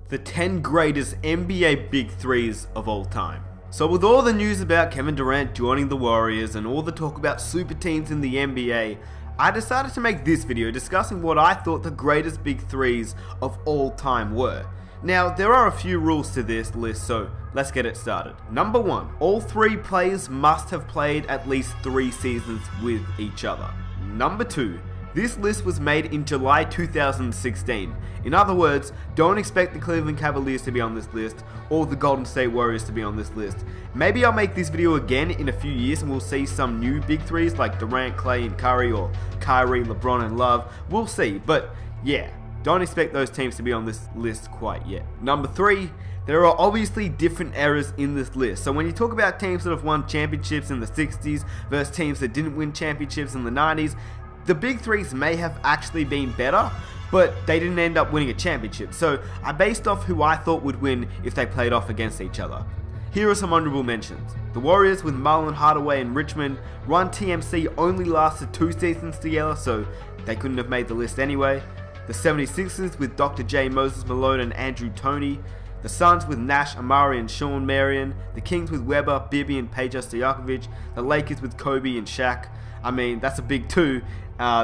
The 10 greatest NBA Big Threes of all time. So with all the news about Kevin Durant joining the Warriors and all the talk about super teams in the NBA, I decided to make this video discussing what I thought the greatest Big Threes of all time were. Now, there are a few rules to this list, so let's get it started. Number 1. All 3 players must have played at least 3 seasons with each other. Number 2. This list was made in July 2016. In other words, don't expect the Cleveland Cavaliers to be on this list or the Golden State Warriors to be on this list. Maybe I'll make this video again in a few years and we'll see some new Big Threes like Durant, Clay, and Curry, or Kyrie, LeBron, and Love. We'll see, but yeah, don't expect those teams to be on this list quite yet. Number 3. There are obviously different eras in this list. So when you talk about teams that have won championships in the 60s versus teams that didn't win championships in the 90s, the Big Threes may have actually been better, but they didn't end up winning a championship. So I based off who I thought would win if they played off against each other. Here are some honorable mentions. The Warriors with Marlon Hardaway and Richmond. Run TMC only lasted 2 seasons together, so they couldn't have made the list anyway. The 76ers with Dr. J, Moses Malone, and Andrew Toney. The Suns with Nash, Amari, and Sean Marion. The Kings with Weber, Bibby, and Peja Stojakovic. The Lakers with Kobe and Shaq. I mean, that's a big 2.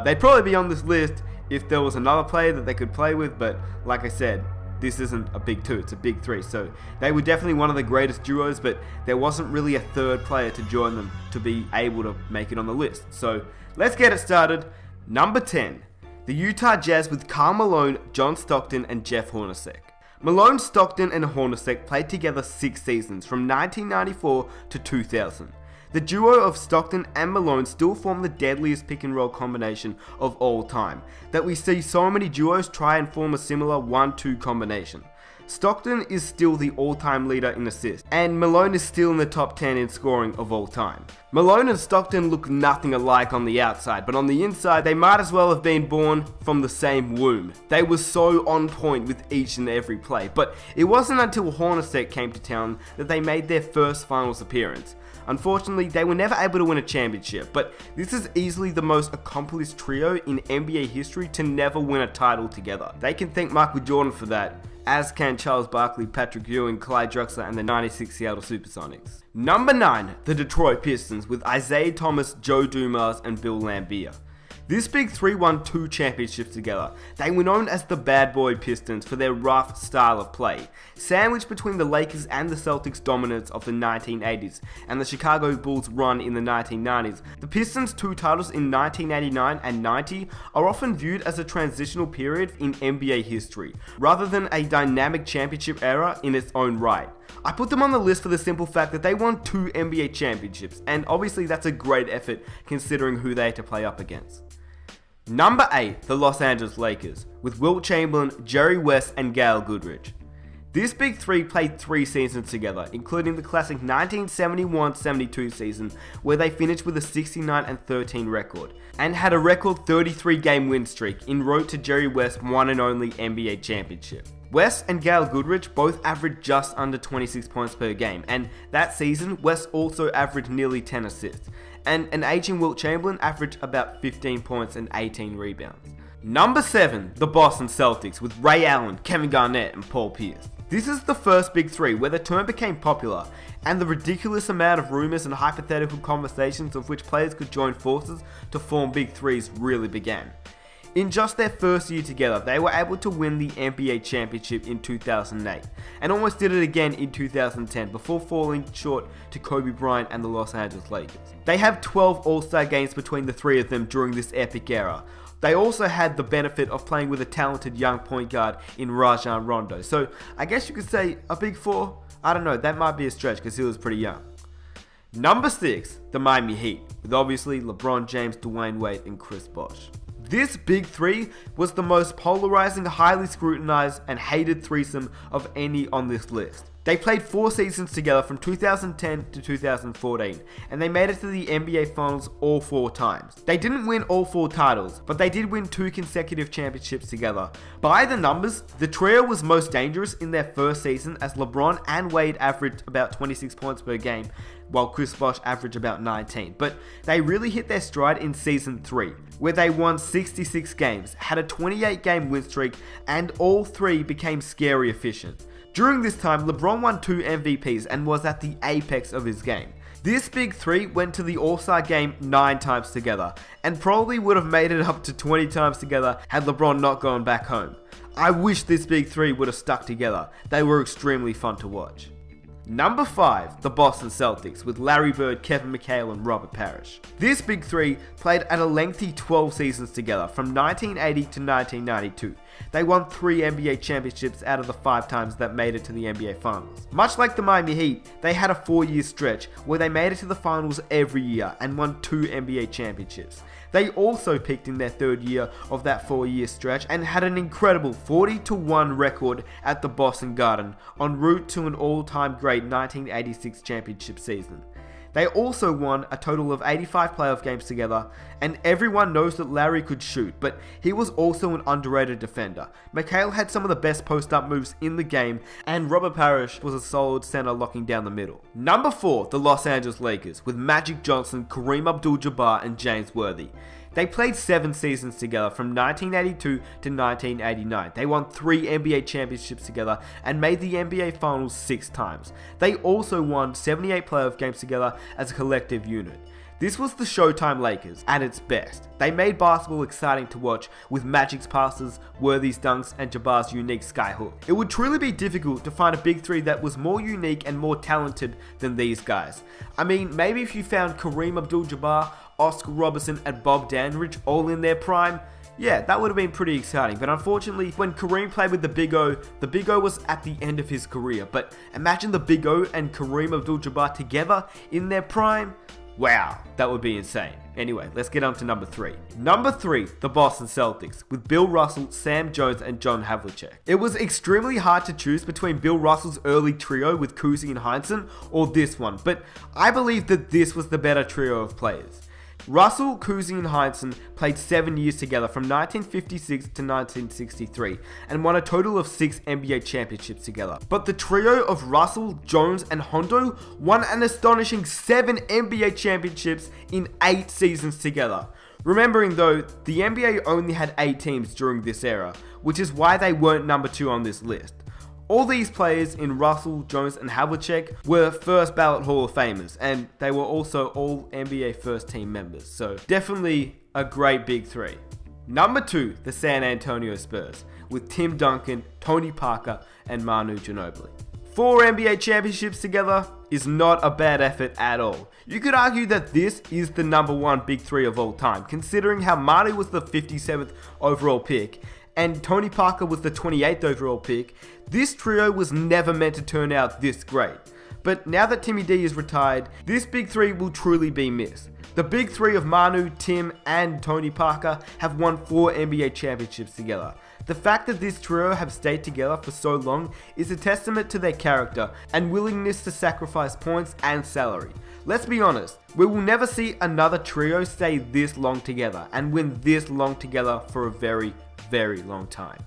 They'd probably be on this list if there was another player that they could play with, but like I said, this isn't a big 2, it's a big 3. So they were definitely one of the greatest duos, but there wasn't really a third player to join them to be able to make it on the list. So let's get it started. Number 10. The Utah Jazz with Karl Malone, John Stockton, and Jeff Hornacek. Malone, Stockton, and Hornacek played together 6 seasons from 1994 to 2000. The duo of Stockton and Malone still form the deadliest pick and roll combination of all time, that we see so many duos try and form a similar 1-2 combination. Stockton is still the all-time leader in assists, and Malone is still in the top 10 in scoring of all time. Malone and Stockton look nothing alike on the outside, but on the inside they might as well have been born from the same womb. They were so on point with each and every play, but it wasn't until Hornacek came to town that they made their first finals appearance. Unfortunately, they were never able to win a championship, but this is easily the most accomplished trio in NBA history to never win a title together. They can thank Michael Jordan for that, as can Charles Barkley, Patrick Ewing, Clyde Drexler, and the '96 Seattle Supersonics. Number 9, the Detroit Pistons with Isaiah Thomas, Joe Dumars, and Bill Laimbeer. This Big 3 won 2 championships together. They were known as the Bad Boy Pistons for their rough style of play, sandwiched between the Lakers and the Celtics' dominance of the 1980s and the Chicago Bulls' run in the 1990s. The Pistons' 2 titles in 1989 and 90 are often viewed as a transitional period in NBA history, rather than a dynamic championship era in its own right. I put them on the list for the simple fact that they won 2 NBA championships, and obviously that's a great effort considering who they had to play up against. Number 8, the Los Angeles Lakers, with Wilt Chamberlain, Jerry West, and Gail Goodrich. This Big 3 played 3 seasons together, including the classic 1971-72 season, where they finished with a 69-13 record, and had a record 33-game win streak en route to Jerry West's one and only NBA championship. West and Gail Goodrich both averaged just under 26 points per game, and that season, West also averaged nearly 10 assists, and an aging Wilt Chamberlain averaged about 15 points and 18 rebounds. Number 7, the Boston Celtics with Ray Allen, Kevin Garnett, and Paul Pierce. This is the first Big 3 where the term became popular, and the ridiculous amount of rumors and hypothetical conversations of which players could join forces to form Big 3s really began. In just their first year together, they were able to win the NBA championship in 2008, and almost did it again in 2010 before falling short to Kobe Bryant and the Los Angeles Lakers. They have 12 All-Star games between the 3 of them during this epic era. They also had the benefit of playing with a talented young point guard in Rajon Rondo, so I guess you could say a Big 4? I don't know, that might be a stretch because he was pretty young. Number 6, the Miami Heat, with obviously LeBron James, Dwayne Wade, and Chris Bosh. This Big 3 was the most polarizing, highly scrutinized, and hated threesome of any on this list. They played 4 seasons together from 2010 to 2014, and they made it to the NBA Finals all 4 times. They didn't win all 4 titles, but they did win 2 consecutive championships together. By the numbers, the trio was most dangerous in their first season as LeBron and Wade averaged about 26 points per game. while Chris Bosh averaged about 19. But they really hit their stride in Season 3, where they won 66 games, had a 28-game win streak, and all three became scary efficient. During this time, LeBron won 2 MVPs and was at the apex of his game. This big three went to the All-Star game 9 times together, and probably would have made it up to 20 times together had LeBron not gone back home. I wish this big three would have stuck together. They were extremely fun to watch. Number 5, the Boston Celtics, with Larry Bird, Kevin McHale, and Robert Parrish. This big three played at a lengthy 12 seasons together, from 1980 to 1992. They won 3 NBA championships out of the 5 times that made it to the NBA Finals. Much like the Miami Heat, they had a 4-year stretch where they made it to the Finals every year and won 2 NBA championships. They also peaked in their 3rd year of that 4-year stretch and had an incredible 40-1 record at the Boston Garden, en route to an all-time great 1986 championship season. They also won a total of 85 playoff games together, and everyone knows that Larry could shoot, but he was also an underrated defender. McHale had some of the best post-up moves in the game, and Robert Parrish was a solid center locking down the middle. Number 4, the Los Angeles Lakers, with Magic Johnson, Kareem Abdul-Jabbar, and James Worthy. They played 7 seasons together from 1982 to 1989. They won 3 NBA championships together and made the NBA Finals 6 times. They also won 78 playoff games together as a collective unit. This was the Showtime Lakers at its best. They made basketball exciting to watch with Magic's passes, Worthy's dunks, and Jabbar's unique skyhook. It would truly be difficult to find a big three that was more unique and more talented than these guys. I mean, maybe if you found Kareem Abdul-Jabbar, Oscar Robertson, and Bob Dandridge all in their prime, yeah, that would have been pretty exciting. But unfortunately, when Kareem played with the Big O was at the end of his career. But imagine the Big O and Kareem Abdul-Jabbar together in their prime. Wow, that would be insane. Anyway, let's get on to number 3. Number 3, the Boston Celtics, with Bill Russell, Sam Jones, and John Havlicek. It was extremely hard to choose between Bill Russell's early trio with Cousy and Heinsohn or this one, but I believe that this was the better trio of players. Russell, Cousy, and Heinsohn played 7 years together from 1956 to 1963 and won a total of 6 NBA championships together. But the trio of Russell, Jones, and Hondo won an astonishing 7 NBA championships in 8 seasons together. Remembering though, the NBA only had 8 teams during this era, which is why they weren't number 2 on this list. All these players in Russell, Jones, and Havlicek were first ballot Hall of Famers, and they were also all NBA first team members, so definitely a great big three. Number 2, the San Antonio Spurs, with Tim Duncan, Tony Parker, and Manu Ginobili. 4 NBA championships together is not a bad effort at all. You could argue that this is the number 1 big three of all time, considering how Manu was the 57th overall pick, and Tony Parker was the 28th overall pick. This trio was never meant to turn out this great. But now that Timmy D is retired, this big three will truly be missed. The big three of Manu, Tim, and Tony Parker have won 4 NBA championships together. The fact that this trio have stayed together for so long is a testament to their character and willingness to sacrifice points and salary. Let's be honest, we will never see another trio stay this long together and win this long together for a very, very long time.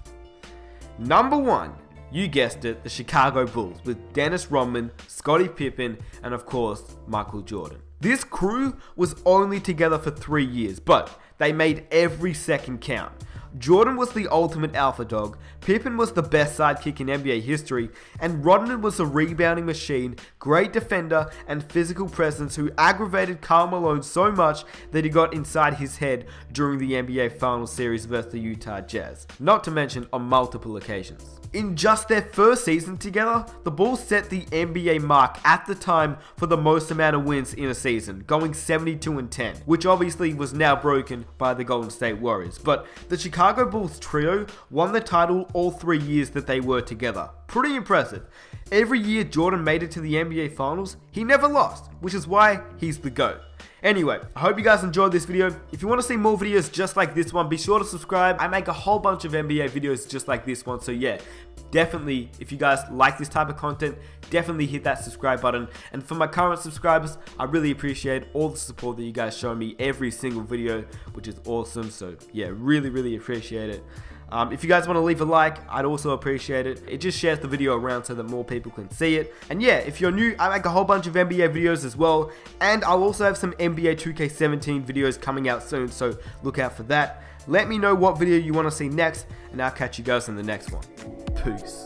Number 1, you guessed it, the Chicago Bulls, with Dennis Rodman, Scottie Pippen, and of course, Michael Jordan. This crew was only together for 3 years, but they made every second count. Jordan was the ultimate alpha dog, Pippen was the best sidekick in NBA history, and Rodman was a rebounding machine, great defender, and physical presence who aggravated Karl Malone so much that he got inside his head during the NBA Finals series versus the Utah Jazz, not to mention on multiple occasions. In just their first season together, the Bulls set the NBA mark at the time for the most amount of wins in a season, going 72-10, which obviously was now broken by the Golden State Warriors. But the Chicago Bulls trio won the title all 3 years that they were together. Pretty impressive. Every year Jordan made it to the NBA Finals, he never lost, which is why he's the GOAT. Anyway, I hope you guys enjoyed this video. If you want to see more videos just like this one, be sure to subscribe. I make a whole bunch of NBA videos just like this one, so yeah, definitely, if you guys like this type of content, definitely hit that subscribe button. And for my current subscribers, I really appreciate all the support that you guys show me every single video, which is awesome. So yeah, really, really appreciate it. If you guys want to leave a like, I'd also appreciate it. It just shares the video around so that more people can see it. And yeah, if you're new, I make a whole bunch of NBA videos as well. And I'll also have some NBA 2K17 videos coming out soon, so look out for that. Let me know what video you want to see next, and I'll catch you guys in the next one. Peace.